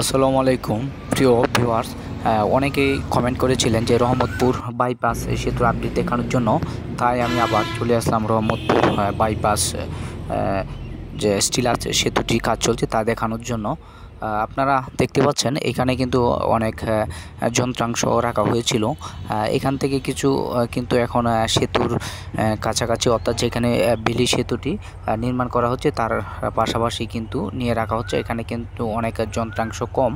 আসসালামু আলাইকুম প্রিয় ভিউয়ার্স। অনেকেই কমেন্ট করেছিলেন যে রহমতপুর বাইপাস সেতুর আপডেট দেখানোর জন্য, তাই আমি আবার চলে আসলাম রহমতপুর বাইপাস যে স্টিল আছে সেতুটি কাজ চলছে তা দেখানোর জন্য। আপনারা দেখতে পাচ্ছেন এখানে কিন্তু অনেক যন্ত্রাংশ রাখা হয়েছিল। এখান থেকে কিছু কিন্তু এখন সেতুর কাছাকাছি, অর্থাৎ যেখানে বেলি সেতুটি নির্মাণ করা হচ্ছে তার পাশাপাশি কিন্তু নিয়ে রাখা হচ্ছে। এখানে কিন্তু অনেক যন্ত্রাংশ কম,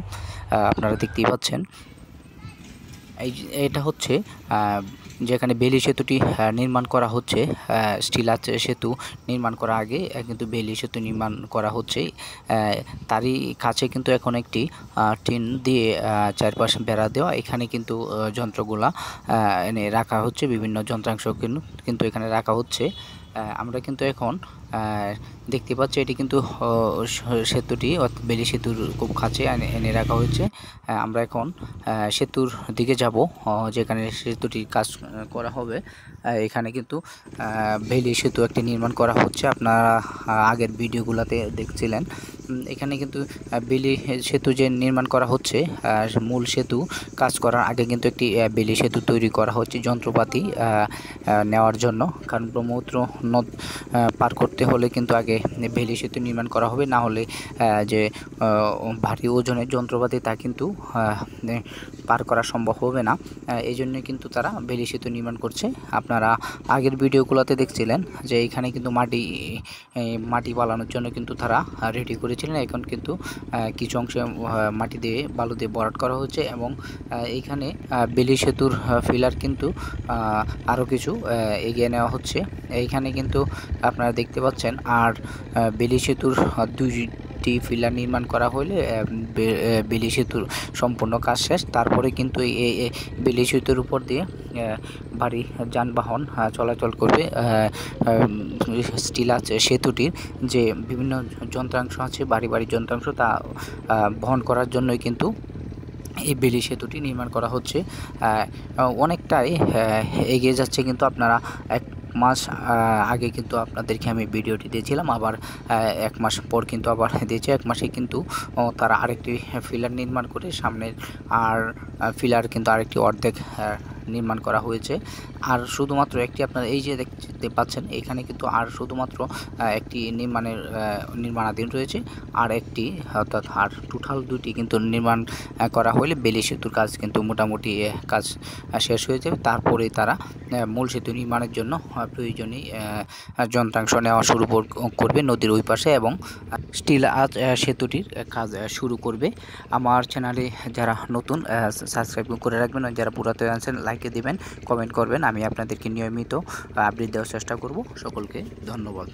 আপনারা দেখতেই পাচ্ছেন। এটা হচ্ছে যেখানে বেলি সেতুটি নির্মাণ করা হচ্ছে। স্টিল আছে সেতু নির্মাণ করার আগে কিন্তু বেলি সেতু নির্মাণ করা হচ্ছে। তারই কাছে কিন্তু এখন একটি টিন দিয়ে চারপাশে বেড়া দেওয়া, এখানে কিন্তু যন্ত্রগুলা এনে রাখা হচ্ছে। বিভিন্ন যন্ত্রাংশ কিন্তু এখানে রাখা হচ্ছে। আমরা কিন্তু এখন দেখতে পাচ্ছি এটি কিন্তু সেতুটি বেলি সেতুর খুব কাছে এনে রাখা হয়েছে। আমরা এখন সেতুর দিকে যাব, যেখানে সেতুটির কাজ করা হবে। এখানে কিন্তু বেলি সেতু একটি নির্মাণ করা হচ্ছে, আপনারা আগের ভিডিওগুলোতে দেখছিলেন। এখানে কিন্তু বেলি সেতু যে নির্মাণ করা হচ্ছে, মূল সেতু কাজ করার আগে কিন্তু একটি বেলি সেতু তৈরি করা হচ্ছে যন্ত্রপাতি নেওয়ার জন্য। কারণ ব্রহ্মপুত্র নদ পার করতে হলে কিন্তু আগে বেলি সেতু নির্মাণ করা হবে, না হলে যে ভারী ওজনের যন্ত্রপাতি তা কিন্তু পার করা সম্ভব হবে না। এই জন্য কিন্তু তারা বেলি সেতু নির্মাণ করছে। আপনারা আগের ভিডিওগুলোতে দেখছিলেন যে এখানে কিন্তু মাটি বালানোর জন্য কিন্তু তারা রেডি করেছিলেন। এখন কিন্তু কিছু অংশে মাটি দিয়ে বালু দিয়ে ভরাট করা হচ্ছে, এবং এইখানে বেলি সেতুর ফিলার কিন্তু আরও কিছু এগিয়ে নেওয়া হচ্ছে। এইখানে কিন্তু আপনারা দেখতে পাচ্ছেন, আর বেলি সেতুর দুইটি ফিলার নির্মাণ করা হলে বেলি সেতুর সম্পূর্ণ কাজ শেষ। তারপরে কিন্তু এই বেলি সেতুর উপর দিয়ে ভারী যানবাহন চলাচল করবে। স্টিল আছে সেতুটির যে বিভিন্ন যন্ত্রাংশ আছে, ভারী যন্ত্রাংশ, তা বহন করার জন্যই কিন্তু এই বেলি সেতুটি নির্মাণ করা হচ্ছে। অনেকটাই এগিয়ে যাচ্ছে। কিন্তু আপনারা এক মাস আগে কিন্তু আপনাদেরকে আমি ভিডিওটি দিয়েছিলাম, আবার এক মাস পর কিন্তু আবার দিয়েছে। এক মাসে কিন্তু তারা আরেকটি ফিলার নির্মাণ করে সামনের আর ফিলার কিন্তু আরেকটি অর্ধেক নির্মাণ করা হয়েছে। আর শুধুমাত্র একটি, আপনারা এই যে দেখতে পাচ্ছেন এখানে কিন্তু আর শুধুমাত্র একটি নির্মাণাধীন রয়েছে, আর একটি, অর্থাৎ আর টোটাল দুটি কিন্তু নির্মাণ করা হলে বেলি সেতুর কাজ কিন্তু মোটামুটি কাজ শেষ হয়ে যাবে। তারপরে তারা মূল সেতু নির্মাণের জন্য প্রয়োজনীয় যন্ত্রাংশ নেওয়া শুরু করবে নদীর ওই পাশে, এবং স্টিল সেতুটির কাজ শুরু করবে। আমার চ্যানেলে যারা নতুন সাবস্ক্রাইব করে রাখবেন, যারা পুরাতন আছেন লাইকে দিবেন, কমেন্ট করবেন। আমি আপনাদেরকে নিয়মিত আপডেট দেওয়ার চেষ্টা করব। সকলকে ধন্যবাদ।